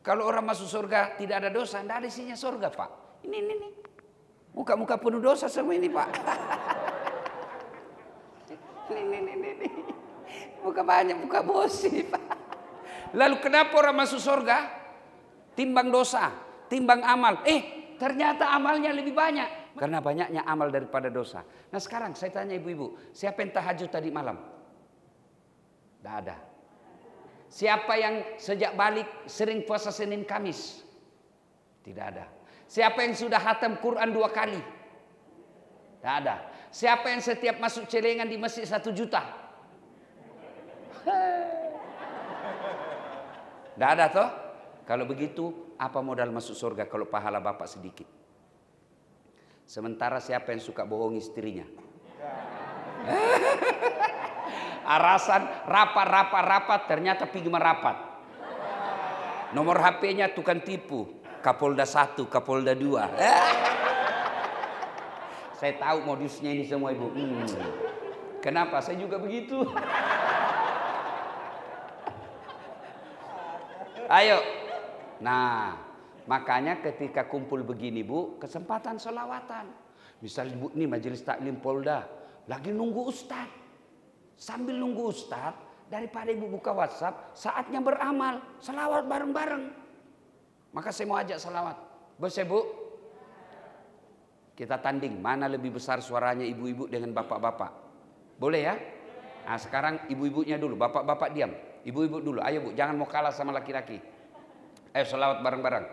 Kalau orang masuk surga tidak ada dosa, tidak ada isinya surga, Pak. Ini. Muka-muka penuh dosa semua ini, Pak. Ini. Muka banyak, muka bosi, Pak. Lalu kenapa orang masuk surga? Timbang dosa, timbang amal. Ternyata amalnya lebih banyak. Karena banyaknya amal daripada dosa. Nah sekarang saya tanya ibu-ibu, siapa yang tahajud tadi malam? Tidak ada. Siapa yang sejak balik sering puasa Senin Kamis? Tidak ada. Siapa yang sudah khatam Quran 2 kali? Tidak ada. Siapa yang setiap masuk celengan di masjid 1 juta? Tidak ada toh? Kalau begitu apa modal masuk surga kalau pahala bapak sedikit? Sementara siapa yang suka bohong istrinya? Alasan rapat ternyata pergi merapat. Nomor HP-nya tukang tipu. Kapolda 1, Kapolda 2. Saya tahu modusnya ini semua ibu. Kenapa? Saya juga begitu. Ayo. Nah, makanya ketika kumpul begini bu, kesempatan selawatan. Misalnya bu, ini majelis taklim Polda lagi nunggu ustaz. Sambil nunggu ustaz, daripada ibu buka WhatsApp, saatnya beramal, selawat bareng-bareng. Maka saya mau ajak selawat. Bos ya bu, kita tanding mana lebih besar suaranya ibu-ibu dengan bapak-bapak. Boleh ya? Nah sekarang ibu-ibunya dulu, bapak-bapak diam. Ibu-ibu dulu, ayo bu, jangan mau kalah sama laki-laki. Ayo selawat bareng-bareng.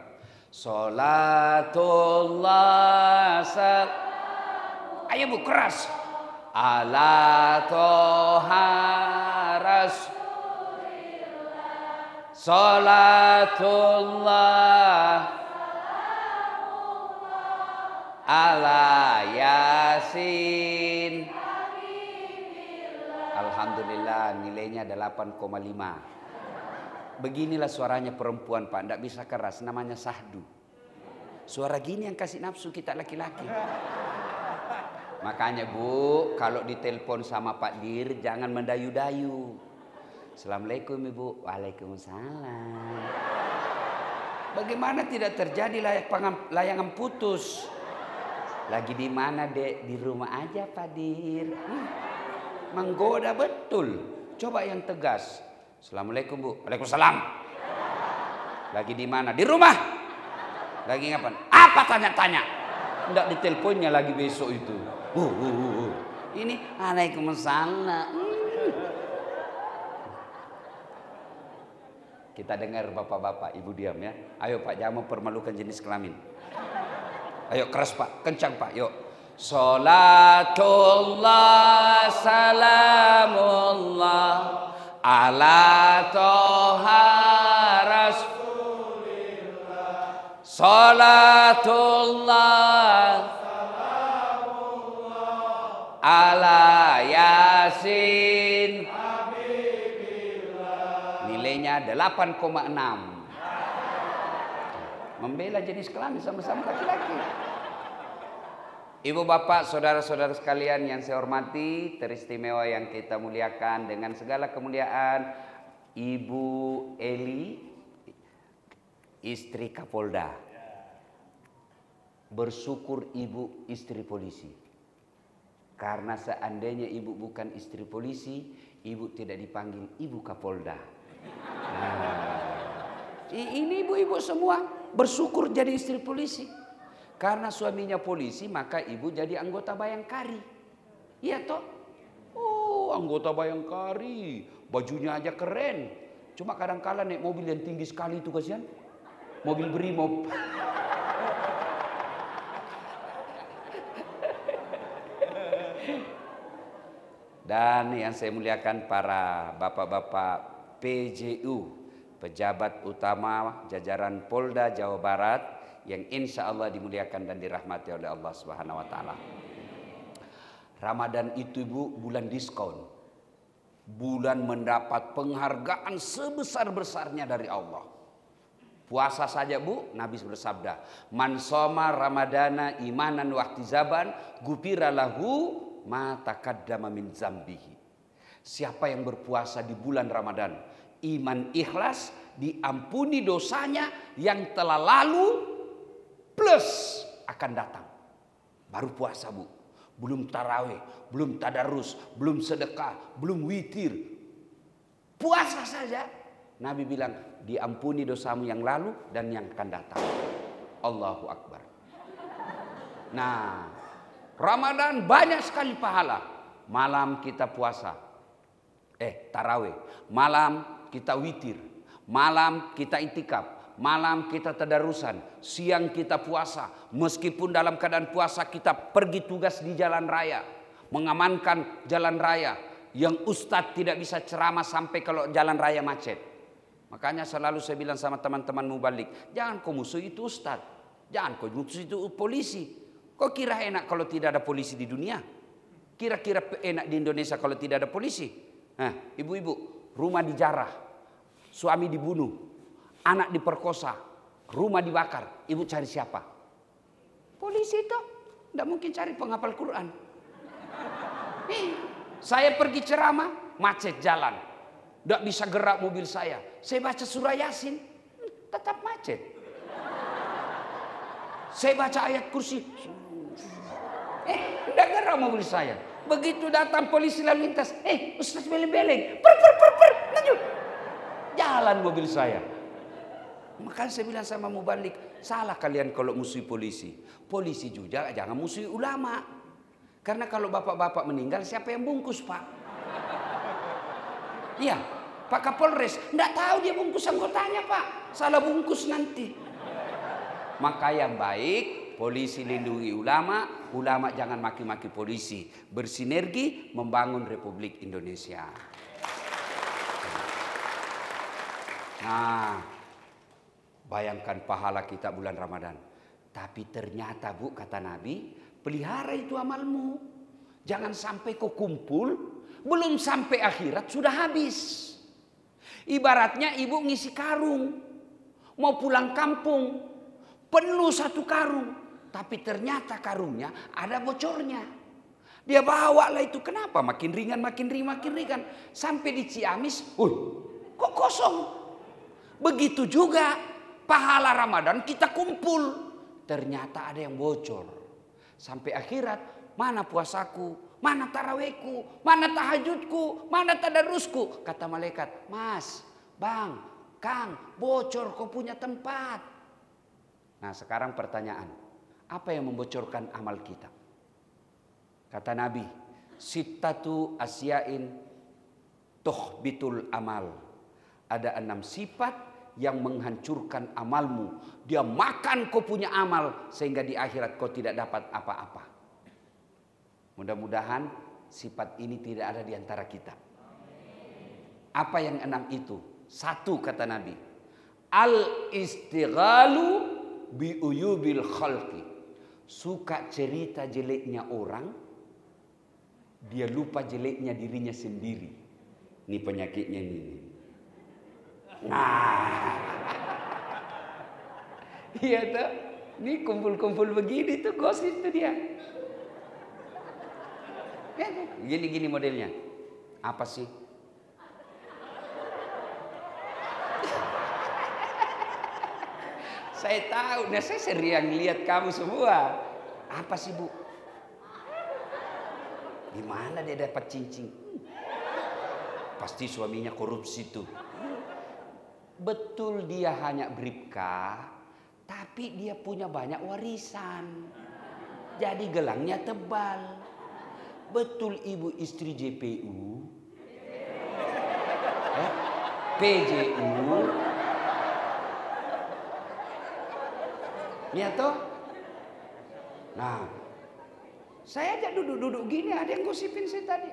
Salatullah ayo bu, keras. Ala toha rasulillah. Salatullah ala yasin. Alhamdulillah nilainya 8,5. Beginilah suaranya perempuan Pak, tidak bisa keras, namanya sahdu. Suara gini yang kasih nafsu kita laki-laki. Makanya bu, kalau ditelepon sama Pak Dir jangan mendayu-dayu. Assalamualaikum ibu. Waalaikumsalam. Bagaimana tidak terjadi layangan putus? Lagi di mana dek? Di rumah aja Pak Dir. Menggoda betul. Coba yang tegas. Assalamualaikum bu. Waalaikumsalam. Lagi di mana? Di rumah. Lagi ngapain? Apa tanya-tanya? Enggak diteleponnya lagi besok itu. Ini Waalaikumsalam. Kita dengar bapak-bapak, ibu diam ya. Ayo Pak, jangan mempermalukan jenis kelamin. Ayo keras Pak, kencang Pak, yuk. Salatullah salamullah ala toha rasulillah. Salatullah salamullah ala yasin. Nilainya 8,6. Membela jenis kelamin sama-sama laki-laki. Ibu bapak, saudara-saudara sekalian yang saya hormati, teristimewa yang kita muliakan dengan segala kemuliaan, Ibu Eli, istri Kapolda. Bersyukur ibu istri polisi. Karena seandainya ibu bukan istri polisi, ibu tidak dipanggil Ibu Kapolda. Ini ibu-ibu semua bersyukur jadi istri polisi. Karena suaminya polisi, maka ibu jadi anggota Bayangkari. Iya toh? Oh, anggota Bayangkari. Bajunya aja keren. Cuma kadang-kala naik mobil yang tinggi sekali itu kasihan. Mobil Brimob. Dan yang saya muliakan para bapak-bapak PJU, pejabat utama jajaran Polda Jawa Barat, yang insya Allah dimuliakan dan dirahmati oleh Allah Subhanahu wa Ta'ala. Ramadan itu ibu bulan diskon, bulan mendapat penghargaan sebesar-besarnya dari Allah. Puasa saja bu, Nabi bersabda, man soma ramadana imanan wa ihtisaban gufira lahu ma taqaddama min zambihi. Siapa yang berpuasa di bulan Ramadan, iman ikhlas, diampuni dosanya yang telah lalu plus akan datang. Baru puasa, Bu. Belum tarawih, belum tadarus, belum sedekah, belum witir. Puasa saja. Nabi bilang, diampuni dosamu yang lalu dan yang akan datang. Allahu Akbar. Nah, Ramadan banyak sekali pahala. Malam kita puasa. Tarawih. Malam kita witir. Malam kita itikaf. Malam kita tadarusan. Siang kita puasa. Meskipun dalam keadaan puasa kita pergi tugas di jalan raya. Mengamankan jalan raya. Yang ustadz tidak bisa ceramah sampai kalau jalan raya macet. Makanya selalu saya bilang sama teman-teman mubalik. Jangan kau musuh itu ustadz. Jangan kau musuh itu polisi. Kau kira enak kalau tidak ada polisi di dunia? Kira-kira enak di Indonesia kalau tidak ada polisi? Nah, ibu-ibu, rumah dijarah, suami dibunuh, anak diperkosa, rumah dibakar. Ibu cari siapa? Polisi itu. Tidak mungkin cari penghafal Quran. Saya pergi ceramah, macet jalan. Tidak bisa gerak mobil saya. Saya baca surah Yasin, tetap macet. Saya baca ayat kursi. Tidak gerak mobil saya. Begitu datang polisi lalu lintas. Ustaz beleng-beleng. Per. Lanjut. Jalan mobil saya. Makanya saya bilang sama mubalik. Salah kalian kalau musuh polisi. Polisi juga jangan musuh ulama. Karena kalau bapak-bapak meninggal siapa yang bungkus, Pak? Iya. Pak Kapolres. Tidak tahu dia bungkus anggotanya, Pak. Salah bungkus nanti. Maka yang baik, polisi lindungi ulama. Ulama jangan maki-maki polisi. Bersinergi membangun Republik Indonesia. Nah, bayangkan pahala kita bulan Ramadan. Tapi ternyata, Bu, kata Nabi, pelihara itu amalmu. Jangan sampai kau kumpul, belum sampai akhirat sudah habis. Ibaratnya ibu ngisi karung, mau pulang kampung, penuh satu karung. Tapi ternyata karungnya ada bocornya. Dia bawa lah itu. Kenapa? Makin ringan. Sampai di Ciamis, kok kosong? Begitu juga pahala Ramadan kita kumpul. Ternyata ada yang bocor. Sampai akhirat, mana puasaku? Mana tarawihku? Mana tahajudku? Mana tadarusku? Kata malaikat, Mas, Bang, Kang, bocor kau punya tempat. Nah sekarang pertanyaan. Apa yang membocorkan amal kita? Kata Nabi, sittatu asyain tuhbitul amal. Ada 6 sifat yang menghancurkan amalmu. Dia makan kau punya amal sehingga di akhirat kau tidak dapat apa-apa. Mudah-mudahan sifat ini tidak ada di antara kita. Apa yang 6 itu? 1 kata Nabi, al-istighalu bi uyubil khalqi. Suka cerita jeleknya orang, dia lupa jeleknya dirinya sendiri. Ini penyakitnya ini. Nah, iya tuh. Ini kumpul-kumpul begini tuh gosip tuh dia. Gini modelnya. Apa sih? Saya tahu, nah saya sering lihat kamu semua. Apa sih, Bu? Gimana dia dapat cincin? Pasti suaminya korupsi tuh. Betul dia hanya bribka, tapi dia punya banyak warisan. Jadi gelangnya tebal. Betul ibu istri JPU, PJU. Iya toh? Nah, saya aja duduk-duduk gini ada yang gosipin saya tadi.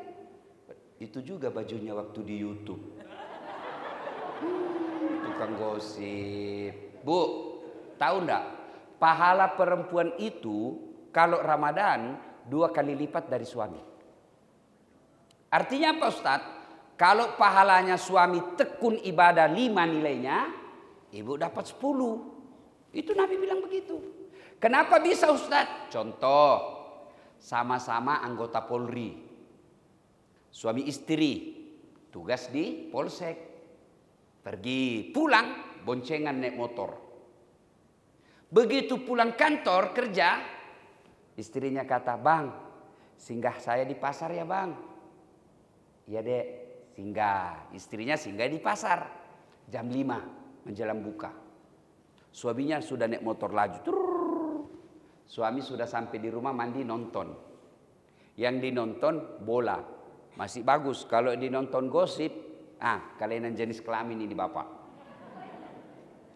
Itu juga bajunya waktu di YouTube. Tukang gosip. Bu, tahu enggak? Pahala perempuan itu kalau Ramadan 2 kali lipat dari suami. Artinya apa, Ustadz? Kalau pahalanya suami tekun ibadah 5 nilainya, ibu dapat 10. Itu Nabi bilang begitu. Kenapa bisa, Ustadz? Contoh, sama-sama anggota Polri. Suami istri tugas di polsek. Pergi pulang boncengan naik motor. Begitu pulang kantor kerja, istrinya kata, "Bang, singgah saya di pasar ya bang." "Iya dek, singgah." Istrinya singgah di pasar. Jam 5 menjelang buka. Suaminya sudah naik motor laju. Suami sudah sampai di rumah mandi nonton. Yang dinonton bola. Masih bagus. Kalau dinonton gosip, kelainan jenis kelamin ini bapak.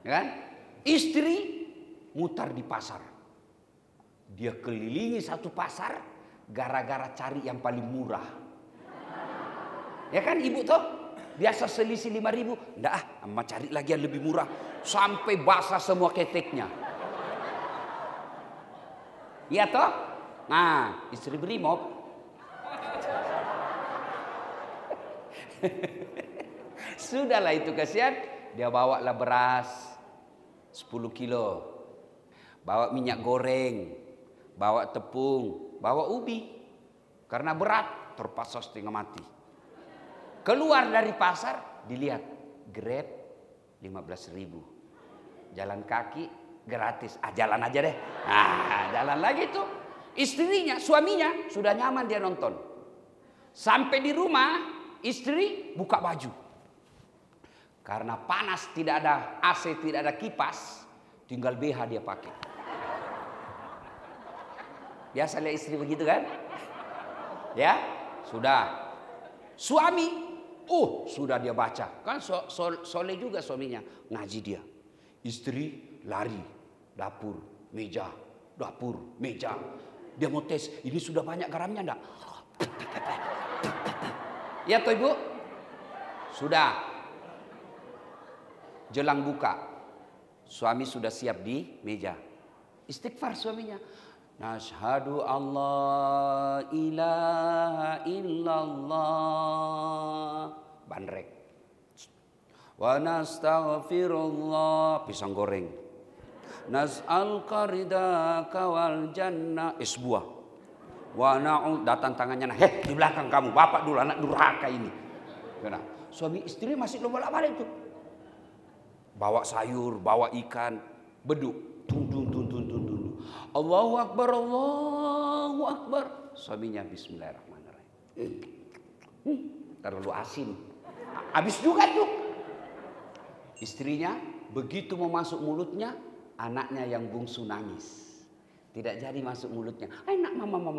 Kan? Istri mutar di pasar. Dia kelilingi satu pasar gara-gara cari yang paling murah. Ya kan ibu toh? Biasa selisih 5.000. Nggak, amma cari lagi yang lebih murah. Sampai basah semua keteknya. Iya toh? Nah, istri brimob. Sudahlah itu kasihan. Dia bawa lah beras 10 kilo. Bawa minyak goreng. Bawa tepung. Bawa ubi. Karena berat, terpaksa setengah mati. Keluar dari pasar, dilihat. Grab 15.000. Jalan kaki gratis. Jalan aja deh. Jalan lagi tuh. Istrinya, suaminya sudah nyaman dia nonton. Sampai di rumah, istri buka baju. Karena panas, tidak ada AC, tidak ada kipas, tinggal BH dia pakai. Biasa lihat istri begitu kan? Ya, sudah. Suami, sudah dia baca. Kan soleh juga suaminya, ngaji dia. Istri lari, dapur, meja, dapur, meja. Dia mau tes, ini sudah banyak garamnya enggak? Ya toh ibu? Sudah. Jelang buka, suami sudah siap di meja. Istighfar suaminya. Nashhadu Allah ilaha illallah. Bandrek. Wa nastaghfirullah. Pisang goreng. Nas'al qaridaka wal jannah. Es buah. Wa na'ud. Datang tangannya. Di belakang kamu. Bapak dulu, anak durhaka ini. Nah, suami istri masih bolak-balik tuh. Bawa sayur, bawa ikan, beduk. Tung. Allahu Akbar, Allahu Akbar. Suaminya bismillahirrahmanirrahim. Terlalu asin. Habis juga tuh. Istrinya begitu mau masuk mulutnya, anaknya yang bungsu nangis. Tidak jadi masuk mulutnya. Enak mama.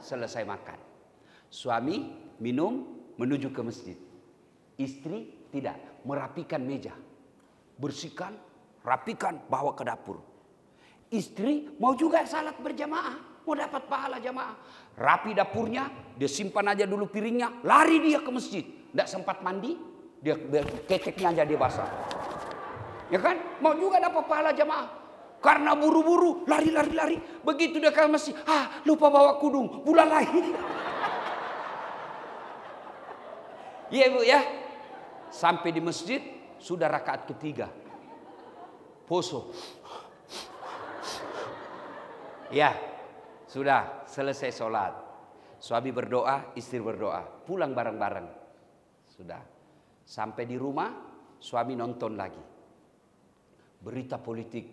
Selesai makan. Suami minum menuju ke masjid. Istri tidak, merapikan meja. Bersihkan, rapikan, bawa ke dapur. Istri mau juga salat berjamaah, mau dapat pahala jamaah. Rapi dapurnya, dia simpan aja dulu piringnya, lari dia ke masjid. Tidak sempat mandi, dia keteknya aja dia basah. Ya kan? Mau juga dapat pahala jamaah. Karena buru-buru, lari. Begitu dia ke masjid, lupa bawa kudung, pulang lagi. Iya ibu ya. Sampai di masjid, sudah rakaat ketiga. Poso. Ya, sudah selesai sholat. Suami berdoa, istri berdoa. Pulang bareng-bareng. Sudah. Sampai di rumah, suami nonton lagi. Berita politik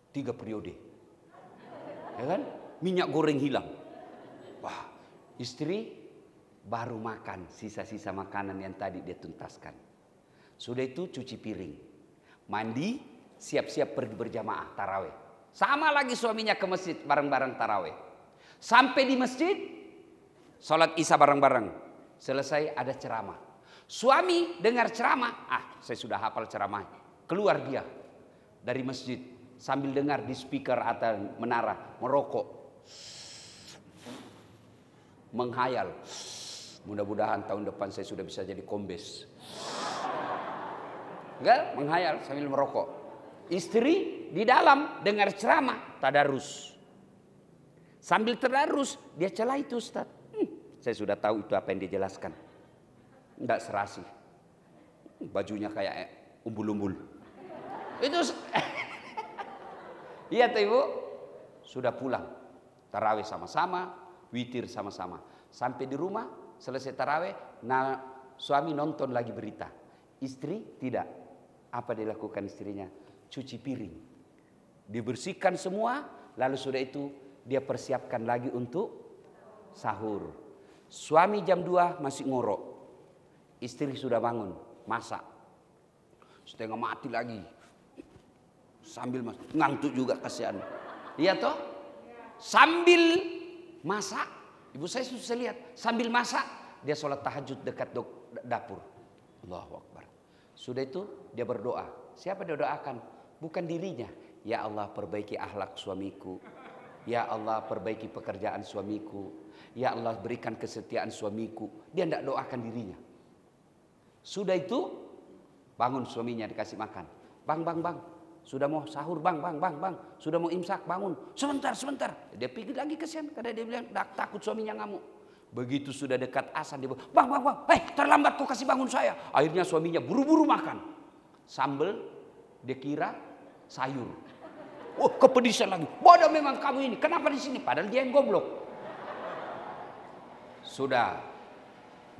3 periode. Ya kan? Minyak goreng hilang. Wah, istri baru makan sisa-sisa makanan yang tadi dia tuntaskan. Sudah itu cuci piring. Mandi, siap-siap pergi berjamaah tarawih. Sama lagi suaminya ke masjid bareng-bareng tarawih. Sampai di masjid, sholat isya bareng-bareng. Selesai ada ceramah. Suami dengar ceramah, saya sudah hafal ceramah. Keluar dia dari masjid sambil dengar di speaker atau menara, merokok. Menghayal. Mudah-mudahan tahun depan saya sudah bisa jadi kombes. Enggak, menghayal sambil merokok. Istri di dalam dengar ceramah, tadarus. Sambil tadarus, dia celah itu Ustaz. Saya sudah tahu itu apa yang dijelaskan. Enggak serasi. Bajunya kayak umbul-umbul. Itu iya tuh Ibu. Sudah pulang. Tarawih sama-sama, witir sama-sama. Sampai di rumah, selesai taraweh, nah suami nonton lagi berita. Istri tidak. Apa dilakukan istrinya? Cuci piring. Dibersihkan semua, lalu sudah itu dia persiapkan lagi untuk sahur. Suami jam 2 masih ngorok. Istri sudah bangun, masak. Setengah mati lagi. Sambil ngantuk juga kasihan. Iya toh? Sambil masak, ibu saya susah lihat. Sambil masak, dia sholat tahajud dekat dapur. Allahu Akbar. Sudah itu dia berdoa. Siapa dia doakan? Bukan dirinya. Ya Allah perbaiki akhlak suamiku. Ya Allah perbaiki pekerjaan suamiku. Ya Allah berikan kesetiaan suamiku. Dia tidak doakan dirinya. Sudah itu bangun suaminya dikasih makan. Bang. Sudah mau sahur bang. Sudah mau imsak bangun. Sebentar. Dia pikir lagi kesian. Karena dia bilang takut suaminya ngamuk. Begitu sudah dekat asar dia bilang, bang. Terlambat kau kasih bangun saya. Akhirnya suaminya buru-buru makan. Sambal dia kira sayur. Oh kepedisan lagi. Bodoh memang kamu ini. Kenapa di sini? Padahal dia yang goblok. Sudah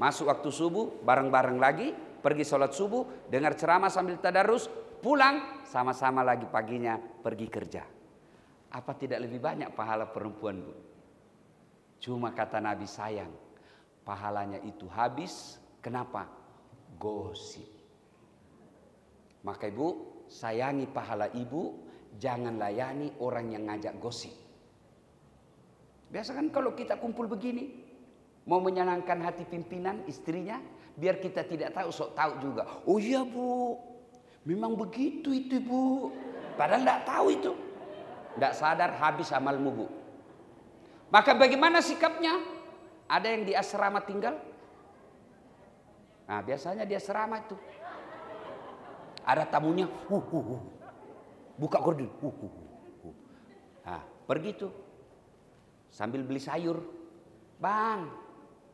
masuk waktu subuh bareng-bareng lagi. Pergi sholat subuh. Dengar ceramah sambil tadarus. Pulang sama-sama lagi paginya pergi kerja. Apa tidak lebih banyak pahala perempuan, Bu? Cuma kata Nabi sayang. Pahalanya itu habis. Kenapa? Gosip. Maka ibu sayangi pahala ibu. Jangan layani orang yang ngajak gosip. Biasa kan kalau kita kumpul begini. Mau menyenangkan hati pimpinan istrinya. Biar kita tidak tahu, sok tahu juga. Oh iya Bu. Memang begitu itu Bu. Padahal tidak tahu itu. Tidak sadar habis amalmu Bu. Maka bagaimana sikapnya? Ada yang di asrama tinggal? Nah biasanya di asrama itu. Ada tamunya. Buka gorden. Nah, pergi tuh. Sambil beli sayur. Bang,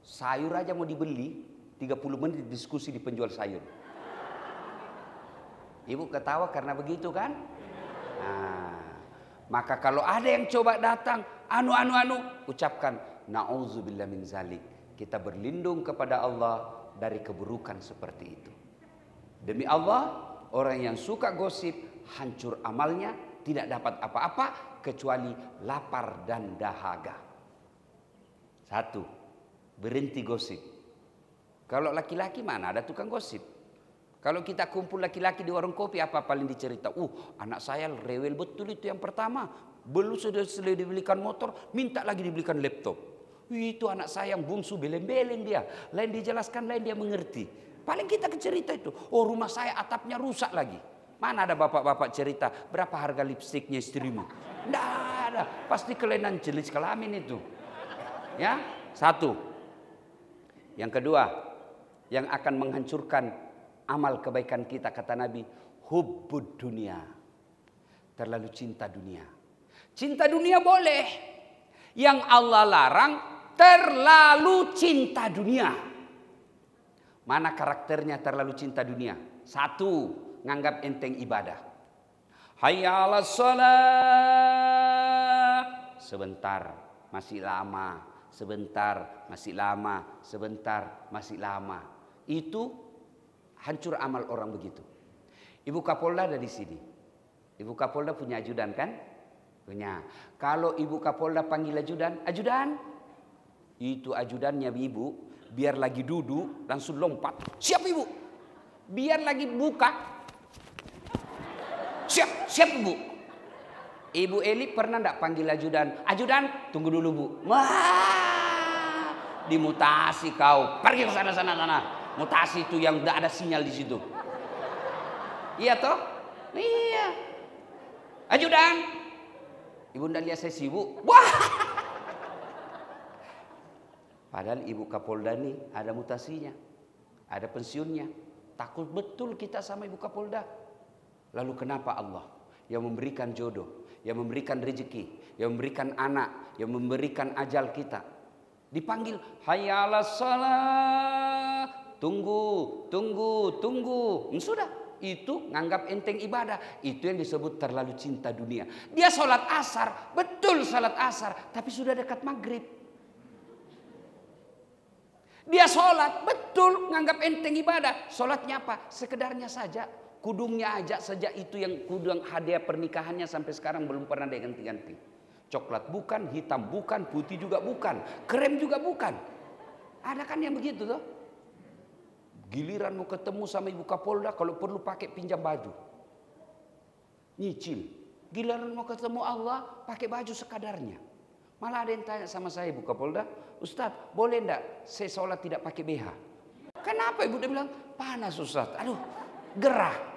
sayur aja mau dibeli. 30 menit diskusi di penjual sayur. Ibu ketawa karena begitu kan? Nah, maka kalau ada yang coba datang. Ucapkan. Na'udzubillah min zalik. Kita berlindung kepada Allah dari keburukan seperti itu. Demi Allah, orang yang suka gosip, hancur amalnya, tidak dapat apa-apa kecuali lapar dan dahaga. 1. Berhenti gosip. Kalau laki-laki mana ada tukang gosip? Kalau kita kumpul laki-laki di warung kopi apa paling dicerita? Anak saya rewel betul itu yang pertama. Belum sudah dibelikan motor, minta lagi dibelikan laptop. Itu anak saya yang bungsu beleng-beleng dia. Lain dijelaskan, lain dia mengerti. Paling kita cerita itu. Oh rumah saya atapnya rusak lagi. Mana ada bapak-bapak cerita berapa harga lipstiknya istrimu? Tidak ada. Pasti kelainan jenis kelamin itu. Ya, 1. Yang kedua, yang akan menghancurkan amal kebaikan kita kata Nabi, hubbud dunia. Terlalu cinta dunia. Cinta dunia boleh. Yang Allah larang terlalu cinta dunia. Mana karakternya terlalu cinta dunia? 1. Nganggap enteng ibadah. Hayya 'alas shalah. Sebentar, masih lama. Sebentar, masih lama. Sebentar, masih lama. Itu hancur amal orang begitu. Ibu Kapolda ada di sini. Ibu Kapolda punya ajudan kan? Punya. Kalau Ibu Kapolda panggil ajudan, itu ajudannya Ibu, biar lagi duduk langsung lompat. Siap Ibu. Biar lagi buka. Siap Bu. Ibu Eli pernah enggak panggil ajudan? Ajudan, tunggu dulu Bu. Wah, dimutasi kau. Pergi ke sana. Mutasi itu yang enggak ada sinyal di situ. Iya toh? Iya. Ajudan. Ibu enggak lihat saya sibuk. Wah. Padahal Ibu Kapolda nih ada mutasinya. Ada pensiunnya. Takut betul kita sama Ibu Kapolda. Lalu kenapa Allah yang memberikan jodoh, yang memberikan rezeki, yang memberikan anak, yang memberikan ajal kita dipanggil hayya 'alas shalah, tunggu. Sudah, itu nganggap enteng ibadah. Itu yang disebut terlalu cinta dunia. Dia sholat asar, betul sholat asar, tapi sudah dekat maghrib. Dia sholat, betul, nganggap enteng ibadah. Sholatnya apa? Sekedarnya saja. Kudungnya aja sejak itu yang kudung hadiah pernikahannya sampai sekarang belum pernah diganti-ganti. Coklat bukan, hitam bukan, putih juga bukan, krem juga bukan. Ada kan yang begitu tuh? Giliran mau ketemu sama Ibu Kapolda, kalau perlu pakai pinjam baju. Nyicil. Giliran mau ketemu Allah, pakai baju sekadarnya. Malah ada yang tanya sama saya, Ibu Kapolda, Ustadz, boleh enggak saya sholat tidak pakai BH? Kenapa Ibu? Dia bilang, panas Ustadz. Aduh, gerah.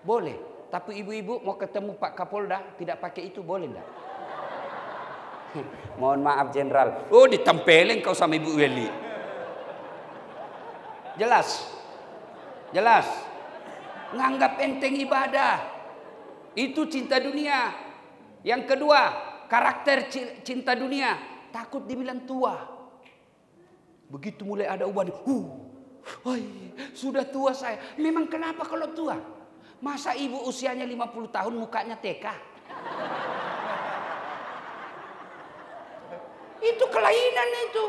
Boleh. Tapi ibu-ibu mau ketemu Pak Kapolda tidak pakai itu, boleh enggak? Mohon maaf Jenderal. Oh, ditempelin kau sama Ibu Weli. Jelas. Jelas. Nganggap enteng ibadah. Itu cinta dunia. Yang kedua, karakter cinta dunia. Takut dibilang tua. Begitu mulai ada uban. Sudah tua saya. Memang kenapa kalau tua? Masa ibu usianya 50 tahun mukanya TK? Itu kelainan itu.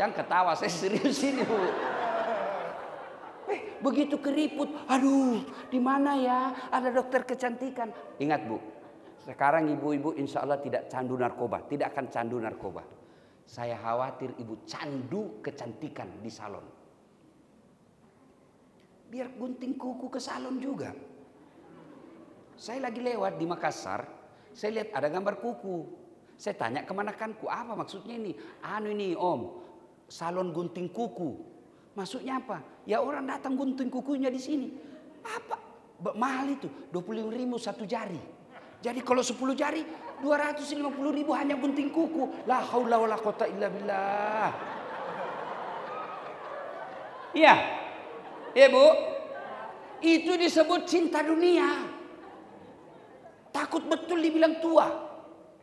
Yang ketawa, saya serius ini Bu. Begitu keriput, aduh, di mana ya ada dokter kecantikan. Ingat Bu, sekarang ibu-ibu insya Allah tidak candu narkoba, tidak akan candu narkoba. Saya khawatir ibu candu kecantikan di salon. Biar gunting kuku ke salon juga. Saya lagi lewat di Makassar, saya lihat ada gambar kuku. Saya tanya kemanakanku, apa maksudnya ini? Anu ini Om, salon gunting kuku. Maksudnya apa? Ya orang datang gunting kukunya di sini. Apa? Mahal itu, 25.000 satu jari. Jadi kalau 10 jari, 250.000 hanya gunting kuku. La haula wala quwata illa billah. Iya. Iya Bu. Itu disebut cinta dunia. Takut betul dibilang tua.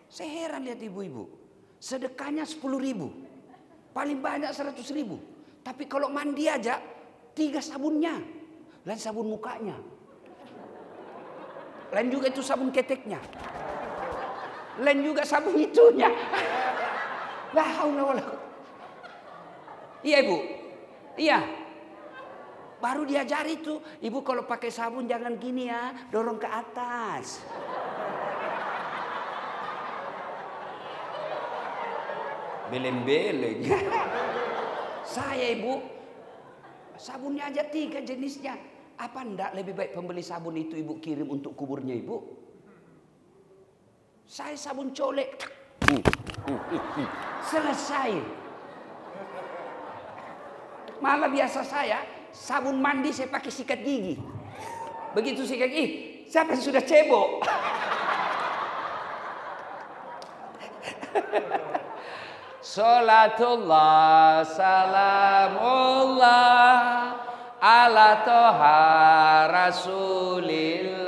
Saya heran lihat ibu-ibu. Sedekahnya 10.000. Paling banyak 100.000. Tapi kalau mandi aja 3 sabunnya. Lain sabun mukanya. Lain juga itu sabun keteknya. Lain juga sabun itunya. La haula wala quwata. Iya Ibu. Iya. Baru diajari tuh, Ibu kalau pakai sabun jangan gini ya, dorong ke atas. Beleng-beleng. Saya Ibu, sabunnya aja 3 jenisnya. Apa enggak lebih baik pembeli sabun itu Ibu kirim untuk kuburnya Ibu? Saya sabun colek. Selesai. Malah biasa saya, sabun mandi saya pakai sikat gigi. Begitu sikat gigi, siapa yang sudah cebok? Salatullah salamullah ala toha rasulillah.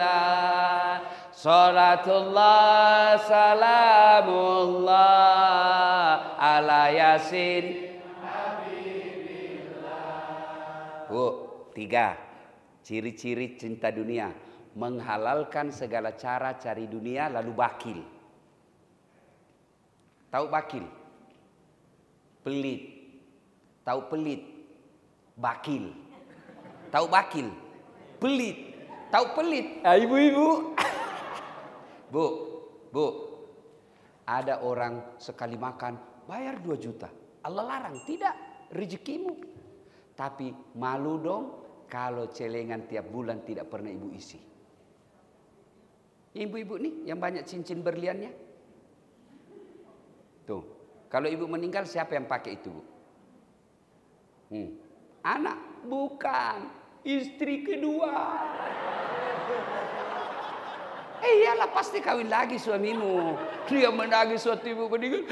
Salatullah salamullah ala yasin. Bu, 3 ciri-ciri cinta dunia. Menghalalkan segala cara cari dunia lalu bakil. Tahu bakil? Pelit. Tahu pelit? Bakil. Tahu bakil? Pelit. Tahu pelit? Ibu-ibu. Bu. Ada orang sekali makan bayar 2 juta. Allah larang, tidak, rezekimu. Tapi malu dong kalau celengan tiap bulan tidak pernah ibu isi. Ibu-ibu nih yang banyak cincin berliannya. Tuh, kalau ibu meninggal siapa yang pakai itu Bu? Anak, bukan, istri kedua. Iyalah pasti kawin lagi suamimu. Dia menangis waktu ibu meninggal.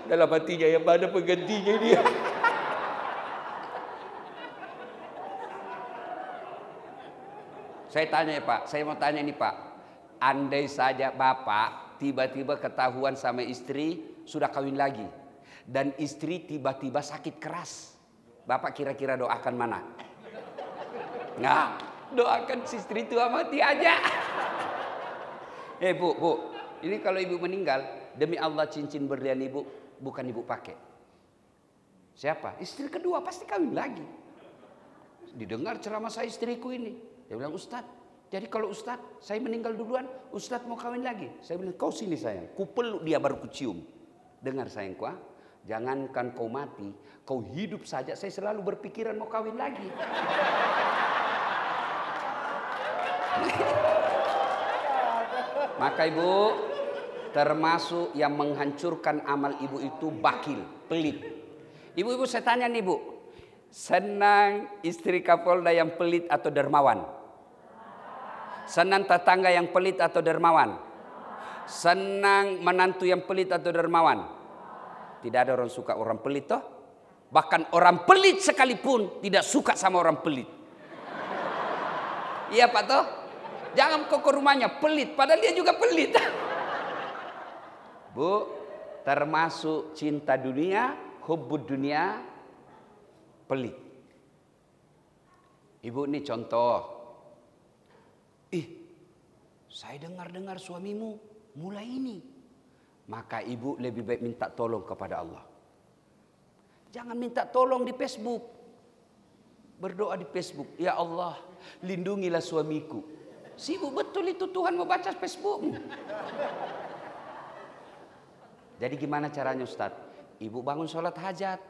Dalam hatinya yang mana penggantinya dia. Saya tanya ya Pak, saya mau tanya ini Pak. Andai saja Bapak tiba-tiba ketahuan sama istri sudah kawin lagi. Dan istri tiba-tiba sakit keras. Bapak kira-kira doakan mana? Nah, doakan si istri tua mati aja. Bu, ini kalau ibu meninggal, demi Allah cincin berlian ibu bukan ibu pakai. Siapa? Istri kedua pasti kawin lagi. Didengar ceramah saya istriku ini. Dia bilang, Ustadz, jadi kalau Ustadz saya meninggal duluan, Ustadz mau kawin lagi. Saya bilang, kau sini sayang. Ku peluk dia baru ku cium. Dengar sayangku, jangankan kau mati, kau hidup saja saya selalu berpikiran mau kawin lagi. Maka ibu, termasuk yang menghancurkan amal ibu itu bakil, pelit. Ibu-ibu saya tanya nih bu, senang istri Kapolda yang pelit atau dermawan? Senang tetangga yang pelit atau dermawan? Senang menantu yang pelit atau dermawan? Tidak ada orang suka orang pelit toh. Bahkan orang pelit sekalipun tidak suka sama orang pelit. Iya Pak toh? Jangan kau ke rumahnya pelit, padahal dia juga pelit. Bu, termasuk cinta dunia, hubbud dunia, pelit. Ibu ini contoh. Saya dengar-dengar suamimu mulai ini. Maka ibu lebih baik minta tolong kepada Allah. Jangan minta tolong di Facebook. Berdoa di Facebook. Ya Allah, lindungilah suamiku. Sibuk betul itu Tuhan mau baca Facebook. Jadi gimana caranya Ustaz? Ibu bangun sholat hajat.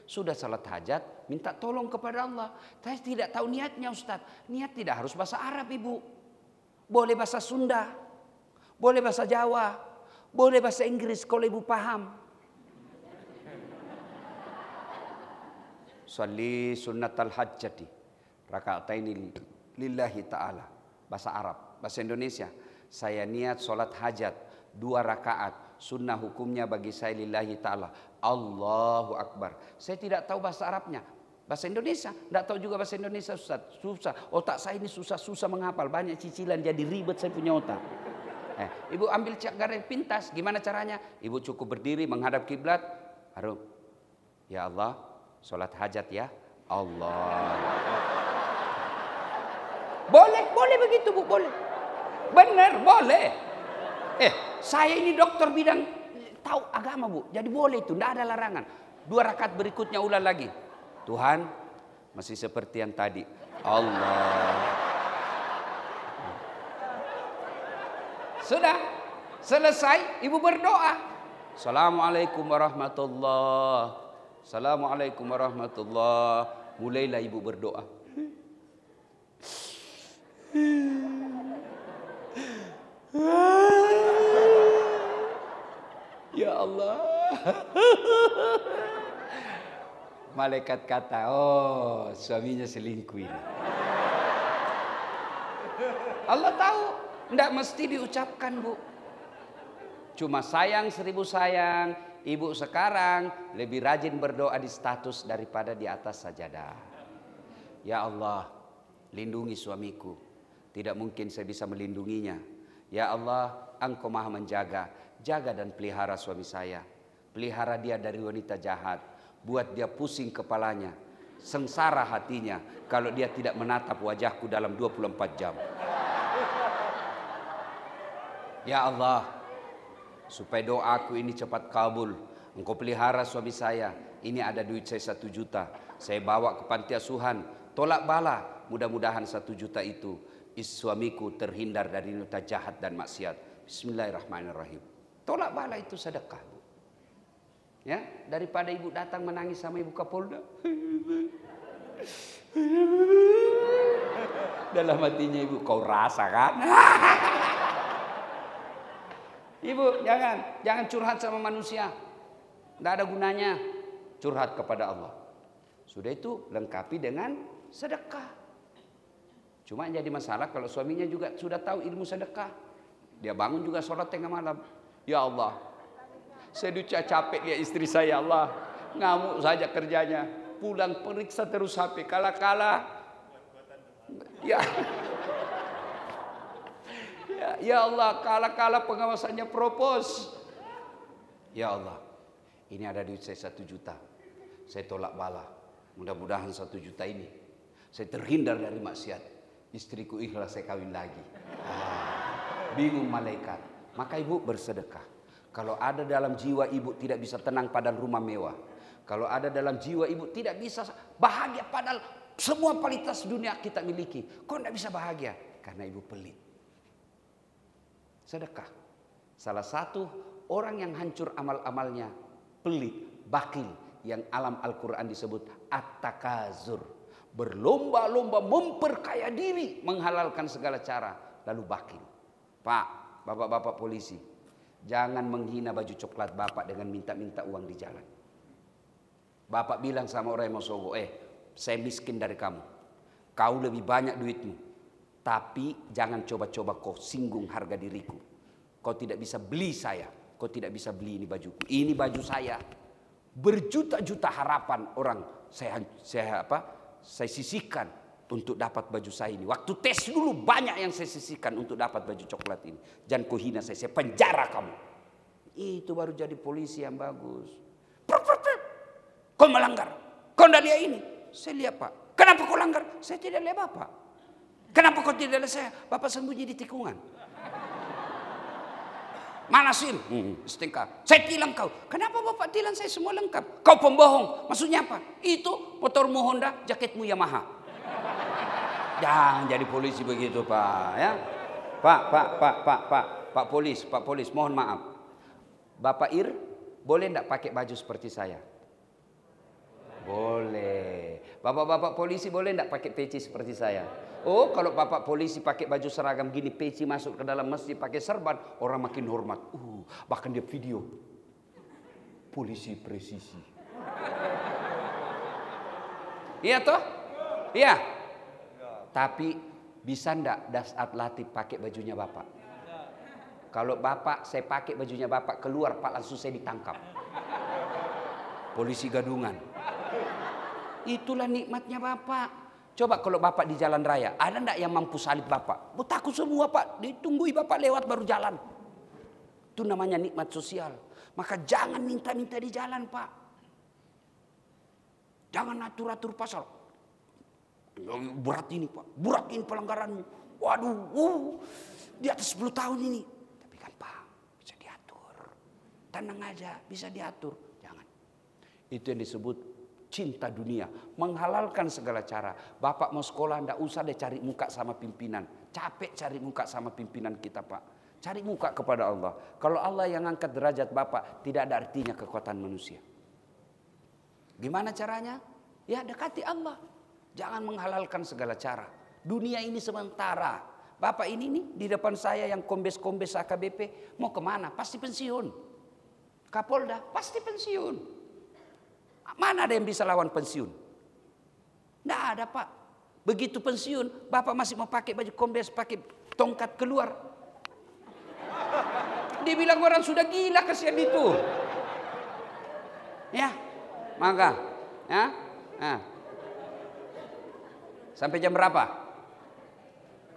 Sudah sholat hajat, minta tolong kepada Allah. Saya tidak tahu niatnya Ustaz. Niat tidak harus bahasa Arab ibu. Boleh bahasa Sunda. Boleh bahasa Jawa. Boleh bahasa Inggris kalau ibu paham. Sholli sunnatal hajjati raka'ataini lillahi ta'ala. Bahasa Arab, bahasa Indonesia. Saya niat sholat hajat 2 rakaat. Sunnah hukumnya bagi saya lillahi ta'ala. Allahu Akbar. Saya tidak tahu bahasa Arabnya. Bahasa Indonesia, tidak tahu juga bahasa Indonesia Ustaz. Susah, otak saya ini susah menghafal. Banyak cicilan jadi ribet saya punya otak. Ibu ambil garis pintas, gimana caranya? Ibu cukup berdiri menghadap kiblat. Harum. Ya Allah, sholat hajat ya Allah. Boleh begitu bu, boleh. Benar, boleh. Saya ini dokter bidang tahu agama bu, jadi boleh itu, tidak ada larangan. 2 rakaat berikutnya ulang lagi. Tuhan, masih seperti yang tadi. Allah. Sudah selesai, ibu berdoa. Assalamualaikum warahmatullahi. Assalamualaikum warahmatullahi. Mulailah ibu berdoa. Ya Allah. Malaikat kata, oh suaminya selingkuh ini. Allah tahu, tidak mesti diucapkan bu. Cuma sayang 1000 sayang. Ibu sekarang lebih rajin berdoa di status daripada di atas sajadah. Ya Allah, lindungi suamiku. Tidak mungkin saya bisa melindunginya. Ya Allah, Engkau maha menjaga. Jaga dan pelihara suami saya. Pelihara dia dari wanita jahat. Buat dia pusing kepalanya. Sengsara hatinya kalau dia tidak menatap wajahku dalam 24 jam. Ya Allah, supaya doaku ini cepat kabul. Engkau pelihara suami saya. Ini ada duit saya 1 juta. Saya bawa ke panti asuhan. Tolak bala. Mudah-mudahan 1 juta itu suamiku terhindar dari wanita jahat dan maksiat. Bismillahirrahmanirrahim. Tolak bala itu sedekah. Ya, daripada ibu datang menangis sama ibu Kapolda. Dalam hatinya ibu, kau rasa kan? Ibu, jangan curhat sama manusia. Tidak ada gunanya. Curhat kepada Allah. Sudah itu lengkapi dengan sedekah. Cuma yang jadi masalah kalau suaminya juga sudah tahu ilmu sedekah. Dia bangun juga sholat tengah malam. Ya Allah, saya sudah capek lihat istri saya, Allah. Ngamuk saja kerjanya. Pulang periksa terus HP. Kala-kala. Ya Allah, kala-kala pengawasannya propos. Ya Allah, ini ada duit saya 1 juta. Saya tolak bala. Mudah-mudahan 1 juta ini saya terhindar dari maksiat. Istriku ikhlas saya kawin lagi. Bingung malaikat. Maka ibu bersedekah. Kalau ada dalam jiwa ibu tidak bisa tenang pada rumah mewah. Kalau ada dalam jiwa ibu tidak bisa bahagia, padahal semua kualitas dunia kita miliki. Kok tidak bisa bahagia? Karena ibu pelit. Sedekah. Salah satu orang yang hancur amal-amalnya pelit, bakil, yang alam Al-Quran disebut at-takazur. Berlomba-lomba memperkaya diri, menghalalkan segala cara, lalu bakil. Pak, bapak-bapak polisi, jangan menghina baju coklat bapak dengan minta-minta uang di jalan. Bapak bilang sama orang yang mau sogo, saya miskin dari kamu, kau lebih banyak duitmu, tapi jangan coba-coba kau singgung harga diriku. Kau tidak bisa beli saya, kau tidak bisa beli ini bajuku. Ini baju saya, berjuta-juta harapan orang saya sisihkan untuk dapat baju saya ini. Waktu tes dulu banyak yang saya sisihkan untuk dapat baju coklat ini. Jangan kau hina saya penjara kamu. Itu baru jadi polisi yang bagus. Kau melanggar, kau tidak lihat ini. Saya lihat pak. Kenapa kau langgar? Saya tidak lihat bapak. Kenapa kau tidak lihat saya? Bapak sembunyi di tikungan. Mana sil? Setingkah. Saya tilang kau. Kenapa bapak tilang saya semua lengkap? Kau pembohong. Maksudnya apa? Itu motormu Honda, jaketmu Yamaha. Jangan jadi polisi begitu pak. Ya, Pak polis, mohon maaf. Bapak Ir, boleh tidak pakai baju seperti saya? Boleh. Bapak-bapak polisi boleh tidak pakai peci seperti saya? Oh, kalau bapak polisi pakai baju seragam gini, peci masuk ke dalam masjid pakai serban, orang makin hormat. Bahkan dia video polisi presisi. Iya toh? Iya. Tapi bisa ndak Dasat Latif pakai bajunya bapak? Kalau bapak saya pakai bajunya bapak keluar pak, langsung saya ditangkap. Polisi gadungan. Itulah nikmatnya bapak. Coba kalau bapak di jalan raya, ada ndak yang mampu salib bapak? Takut semua pak, ditunggui bapak lewat baru jalan. Itu namanya nikmat sosial. Maka jangan minta-minta di jalan pak. Jangan atur-atur pasal. Berat ini pak, berat ini pelanggaranmu. Waduh, di atas 10 tahun ini. Tapi gampang, bisa diatur. Tenang aja, bisa diatur. Jangan. Itu yang disebut cinta dunia, menghalalkan segala cara. Bapak mau sekolah, ndak usah deh cari muka sama pimpinan. Capek cari muka sama pimpinan kita pak. Cari muka kepada Allah. Kalau Allah yang angkat derajat bapak, tidak ada artinya kekuatan manusia. Gimana caranya? Ya dekati Allah. Jangan menghalalkan segala cara. Dunia ini sementara. Bapak ini nih di depan saya yang kombes-kombes AKBP mau kemana? Pasti pensiun. Kapolda pasti pensiun. Mana ada yang bisa lawan pensiun? Tidak ada pak. Begitu pensiun, bapak masih mau pakai baju kombes, pakai tongkat keluar. Dibilang orang sudah gila kasihan itu. Ya, maka, ya, sampai jam berapa?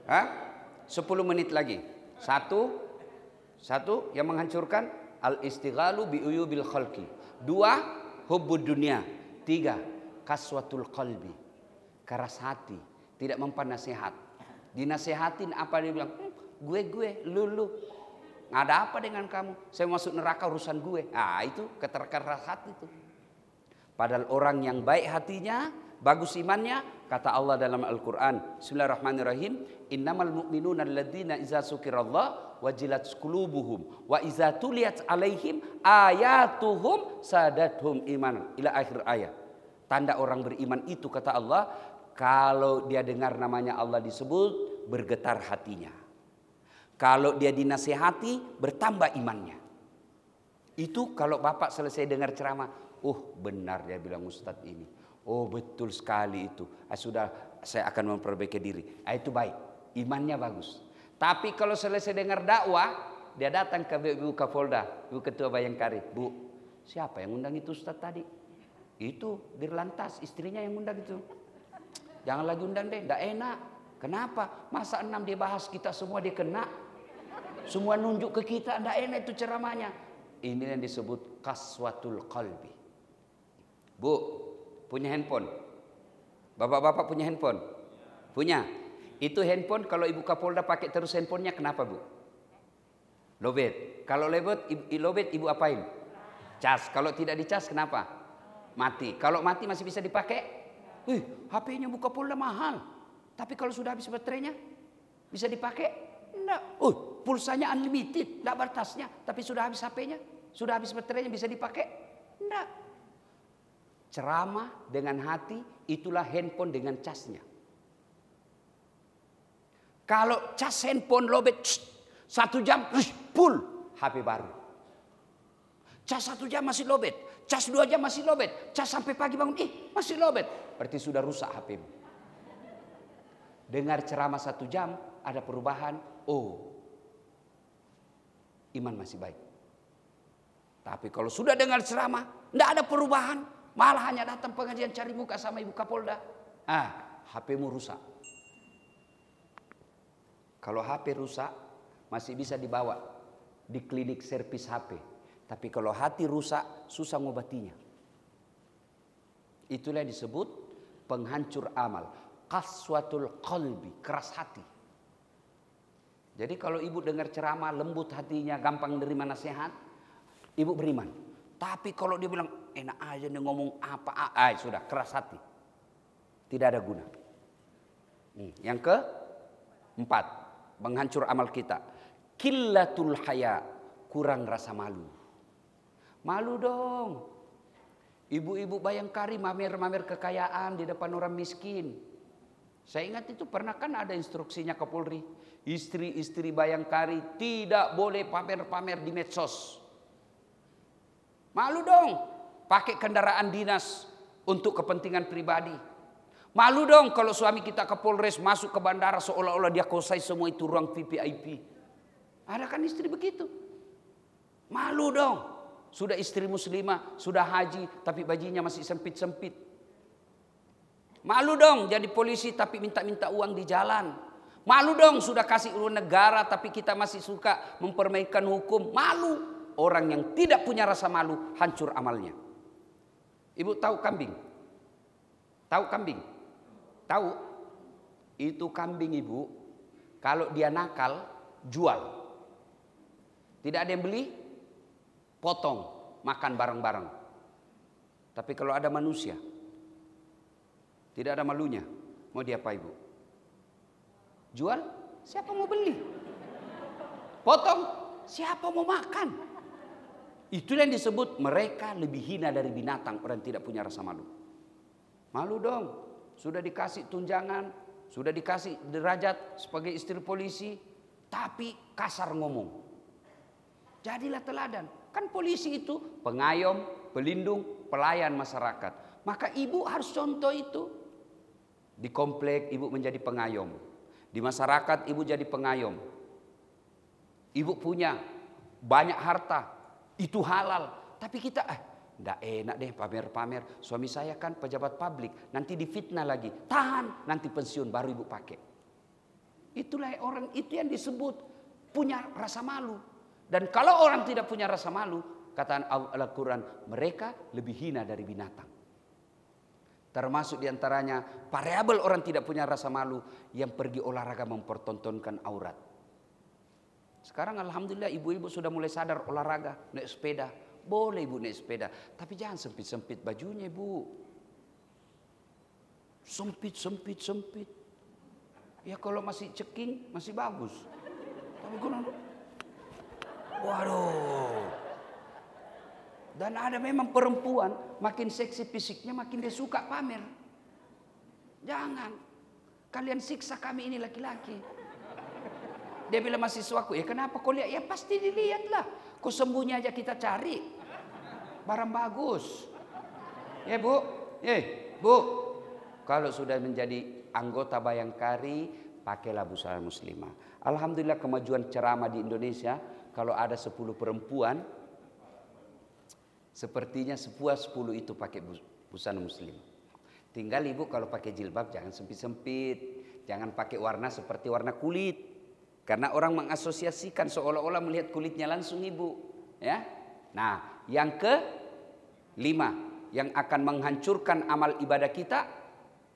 10 menit lagi. Satu yang menghancurkan al-istighalu bi uyubil khalqi. 2, hubbud dunia. 3, kaswatul qalbi, keras hati, tidak mempan nasihat. Dinasehatin apa dia bilang? Gue, lu. Nggak ada apa dengan kamu? Saya masuk neraka urusan gue. Itu keras hati itu. Padahal orang yang baik hatinya, bagus imannya, kata Allah dalam Al-Quran, Bismillahirrahmanirrahim, innamal mu'minuna alladzina iza dzukirallah wajilat qulubuhum wa iza tuliyat alaihim ayatuhum sadathum iman, ila akhir ayat. Tanda orang beriman itu kata Allah, kalau dia dengar namanya Allah disebut, bergetar hatinya. Kalau dia dinasihati, bertambah imannya. Itu kalau bapak selesai dengar ceramah, benar dia bilang ustadz ini. Betul sekali itu. Sudah, saya akan memperbaiki diri. Itu baik. Imannya bagus. Tapi kalau selesai dengar dakwah, dia datang ke Ibu Kapolda, Ibu Ketua Bayangkari. Bu, siapa yang undang itu ustadz tadi? Itu Dirlantas, istrinya yang undang itu. Jangan lagi undang deh, tidak enak. Kenapa? Masa 6 dia bahas kita semua dia kena. Semua nunjuk ke kita, tidak enak itu ceramahnya. Ini yang disebut kaswatul qalbi. Bu, punya handphone? Bapak-bapak punya handphone? Punya? Itu handphone kalau Ibu Kapolda pakai terus handphonenya kenapa Bu? Lobet. Kalau lobet Ibu apain? Cas. Kalau tidak dicas kenapa? Mati. Kalau mati masih bisa dipakai? HP-nya buka Polda mahal. Tapi kalau sudah habis baterainya, bisa dipakai? Enggak. Pulsanya unlimited, enggak batasnya. Tapi sudah habis HP-nya, sudah habis baterainya, bisa dipakai? Enggak. Ceramah dengan hati, itulah handphone dengan casnya. Kalau cas handphone lobet, 1 jam, full HP baru. Cas 1 jam masih lobet, cas 2 jam masih lobet, cas sampai pagi bangun, masih lobet. Berarti sudah rusak HP-mu. Dengar ceramah 1 jam, ada perubahan, iman masih baik. Tapi kalau sudah dengar ceramah, tidak ada perubahan, malah hanya datang pengajian cari muka sama Ibu Kapolda, HP-mu rusak. Kalau HP rusak, masih bisa dibawa di klinik servis HP. Tapi kalau hati rusak, susah ngobatinya. Itulah yang disebut penghancur amal. Qaswatul qalbi, keras hati. Jadi kalau ibu dengar ceramah, lembut hatinya, gampang nerima nasihat, ibu beriman. Tapi kalau dia bilang, enak aja nih ngomong apa, sudah keras hati. Tidak ada guna. Yang keempat, penghancur amal kita. Qillatul haya, kurang rasa malu. Malu dong. Ibu-ibu Bayangkari mamer-mamer kekayaan di depan orang miskin. Saya ingat itu pernah kan ada instruksinya Kapolri. Istri-istri Bayangkari tidak boleh pamer-pamer di medsos. Malu dong. Pakai kendaraan dinas untuk kepentingan pribadi. Malu dong kalau suami kita ke Polres masuk ke bandara seolah-olah dia kuasai semua itu ruang VIP. Ada kan istri begitu. Malu dong. Sudah istri muslimah, sudah haji tapi bajunya masih sempit-sempit. Malu dong jadi polisi tapi minta-minta uang di jalan. Malu dong sudah kasih uang negara tapi kita masih suka mempermainkan hukum. Malu. Orang yang tidak punya rasa malu hancur amalnya. Ibu tahu kambing? Tahu kambing? Tahu? Itu kambing ibu, kalau dia nakal, jual. Tidak ada yang beli, potong, makan bareng-bareng. Tapi kalau ada manusia, tidak ada malunya, mau diapa ibu? Jual, siapa mau beli? Potong, siapa mau makan? Itulah yang disebut mereka lebih hina dari binatang, orang tidak punya rasa malu. Malu dong. Sudah dikasih tunjangan, sudah dikasih derajat sebagai istri polisi, tapi kasar ngomong. Jadilah teladan. Kan polisi itu pengayom, pelindung, pelayan masyarakat. Maka ibu harus contoh itu. Di komplek ibu menjadi pengayom. Di masyarakat ibu jadi pengayom. Ibu punya banyak harta, itu halal. Tapi kita nggak enak deh pamer-pamer. Suami saya kan pejabat publik, nanti difitnah lagi. Tahan, nanti pensiun baru ibu pakai. Itulah orang itu yang disebut punya rasa malu. Dan kalau orang tidak punya rasa malu, kata Al-Quran, mereka lebih hina dari binatang. Termasuk diantaranya variabel orang tidak punya rasa malu yang pergi olahraga mempertontonkan aurat. Sekarang alhamdulillah ibu-ibu sudah mulai sadar olahraga, naik sepeda. Boleh ibu naik sepeda, tapi jangan sempit-sempit bajunya ibu. Sempit. Ya kalau masih ceking masih bagus. Tapi waduh. Dan ada memang perempuan makin seksi fisiknya makin dia suka pamer. Jangan. Kalian siksa kami ini laki-laki. Dia bilang mahasiswaku, ya kenapa kau lihat? Ya pasti dilihatlah. Kau sembunyi aja kita cari. Barang bagus. Ya bu. Bu. Kalau sudah menjadi anggota Bayangkari, pakailah busana muslimah. Alhamdulillah kemajuan ceramah di Indonesia. Kalau ada 10 perempuan, sepertinya 10 itu pakai busana muslim. Tinggal ibu kalau pakai jilbab jangan sempit-sempit. Jangan pakai warna seperti warna kulit. Karena orang mengasosiasikan seolah-olah melihat kulitnya langsung ibu. Ya. Nah, yang ke-5 yang akan menghancurkan amal ibadah kita.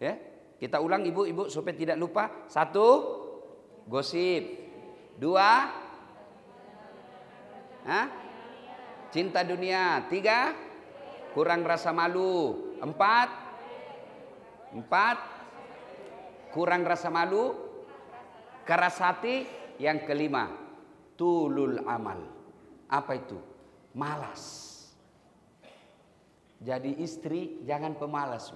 Ya. Kita ulang ibu-ibu supaya tidak lupa. 1, gosip. 2, cinta dunia. 3, kurang rasa malu. 4, kurang rasa malu. Keras hati. Yang kelima, tulul amal. Apa itu? Malas. Jadi istri jangan pemalas.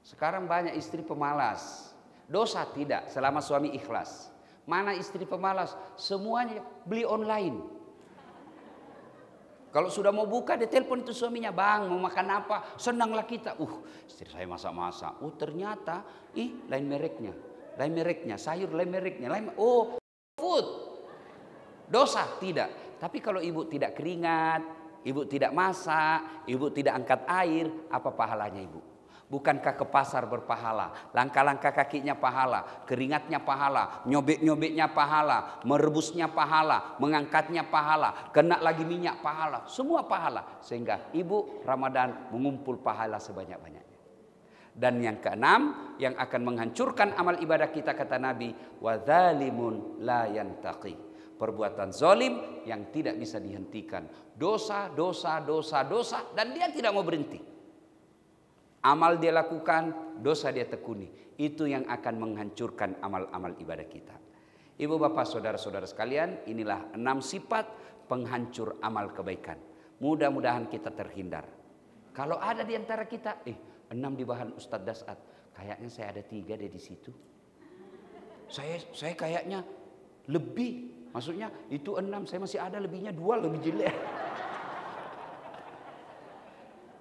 Sekarang banyak istri pemalas. Dosa tidak selama suami ikhlas. Mana istri pemalas? Semuanya beli online. Kalau sudah mau buka dia telepon itu suaminya, bang mau makan apa? Senanglah kita. Istri saya masak-masak. Ternyata lain mereknya. Lain mereknya, sayur lain mereknya. Food. Dosa tidak. Tapi kalau ibu tidak keringat, ibu tidak masak, ibu tidak angkat air, apa pahalanya ibu? Bukankah ke pasar berpahala? Langkah-langkah kakinya pahala, keringatnya pahala, nyobek-nyobeknya pahala, merebusnya pahala, mengangkatnya pahala, kena lagi minyak pahala, semua pahala. Sehingga ibu Ramadan mengumpul pahala sebanyak-banyaknya. Dan yang keenam, yang akan menghancurkan amal ibadah kita kata Nabi, wadzalimun la yantaqi. Perbuatan zalim yang tidak bisa dihentikan. Dosa, dosa, dosa, dosa, dan dia tidak mau berhenti. Amal dia lakukan, dosa dia tekuni. Itu yang akan menghancurkan amal-amal ibadah kita. Ibu bapak saudara-saudara sekalian, inilah 6 sifat penghancur amal kebaikan. Mudah-mudahan kita terhindar. Kalau ada di antara kita, 6 di bahan Ustadz Dasat, kayaknya saya ada 3 deh di situ. Saya kayaknya lebih, maksudnya itu 6, saya masih ada lebihnya 2 lebih jelek.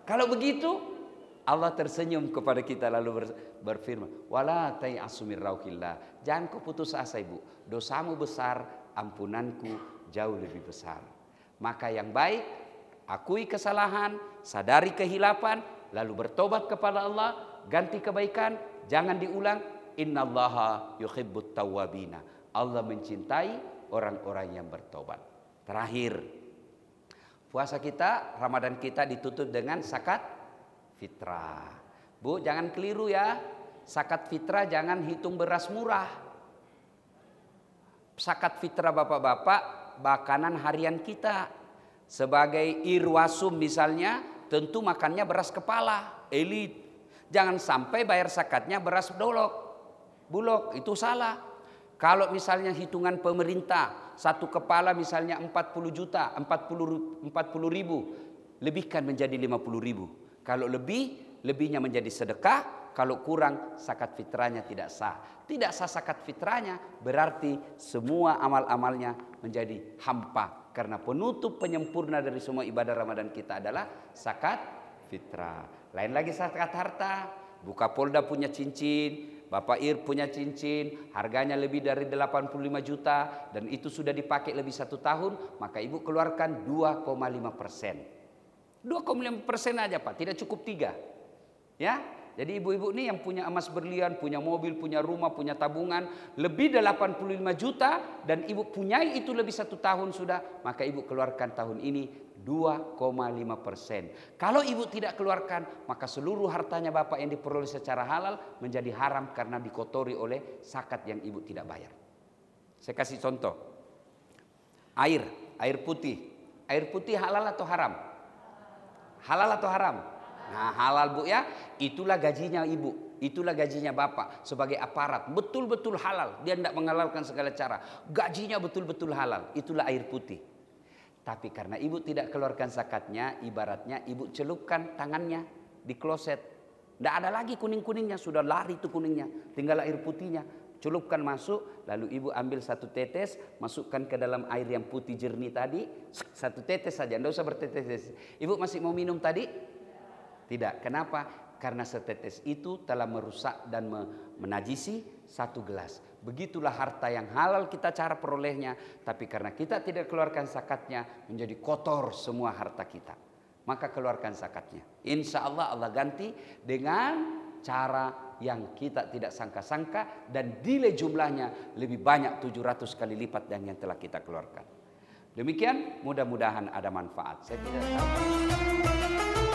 Kalau begitu, Allah tersenyum kepada kita lalu berfirman, wala tai'asu min rauhillah. Jangan kau putus asa ibu. Dosamu besar, ampunanku jauh lebih besar. Maka yang baik, akui kesalahan, sadari kehilapan, lalu bertobat kepada Allah, ganti kebaikan, jangan diulang. Innallaha yuhibbut tawwabina. Allah mencintai orang-orang yang bertobat. Terakhir, puasa kita, Ramadan kita ditutup dengan zakat fitrah. Bu, jangan keliru ya. Zakat fitrah jangan hitung beras murah. Zakat fitrah bapak-bapak, makanan harian kita. Sebagai irwasum misalnya, tentu makannya beras kepala, elit. Jangan sampai bayar zakatnya beras bulog, itu salah. Kalau misalnya hitungan pemerintah, satu kepala misalnya 40 juta, 40 ribu, lebihkan menjadi 50 ribu. Kalau lebihnya menjadi sedekah. Kalau kurang, zakat fitrahnya tidak sah. Tidak sah zakat fitrahnya, berarti semua amal-amalnya menjadi hampa. Karena penutup penyempurna dari semua ibadah Ramadan kita adalah zakat fitrah. Lain lagi zakat harta. Buka Polda punya cincin, Bapak Ir punya cincin, harganya lebih dari 85 juta. Dan itu sudah dipakai lebih 1 tahun, maka ibu keluarkan 2,5%. 2,5% aja Pak, tidak cukup 3. Ya, jadi ibu-ibu nih yang punya emas berlian, punya mobil, punya rumah, punya tabungan lebih dari 85 juta dan ibu punyai itu lebih 1 tahun sudah, maka ibu keluarkan tahun ini 2,5%. Kalau ibu tidak keluarkan, maka seluruh hartanya bapak yang diperoleh secara halal menjadi haram karena dikotori oleh zakat yang ibu tidak bayar. Saya kasih contoh. Air putih. Air putih halal atau haram? Halal atau haram? Nah, halal bu ya. Itulah gajinya ibu, itulah gajinya bapak sebagai aparat. Betul-betul halal. Dia tidak menghalalkan segala cara. Gajinya betul-betul halal. Itulah air putih. Tapi karena ibu tidak keluarkan zakatnya, ibaratnya ibu celupkan tangannya di kloset. Tidak ada lagi kuning-kuningnya, sudah lari itu kuningnya. Tinggal air putihnya. Celupkan masuk, lalu ibu ambil 1 tetes, masukkan ke dalam air yang putih jernih tadi. 1 tetes saja, tidak usah bertetes. Ibu masih mau minum tadi? Tidak. Kenapa? Karena setetes itu telah merusak dan menajisi 1 gelas. Begitulah harta yang halal kita cara perolehnya. Tapi karena kita tidak keluarkan zakatnya, menjadi kotor semua harta kita. Maka keluarkan zakatnya. Insya Allah Allah ganti dengan cara yang kita tidak sangka-sangka dan nilai jumlahnya lebih banyak 700 kali lipat dari yang telah kita keluarkan. Demikian, mudah-mudahan ada manfaat. Saya tidak tahu.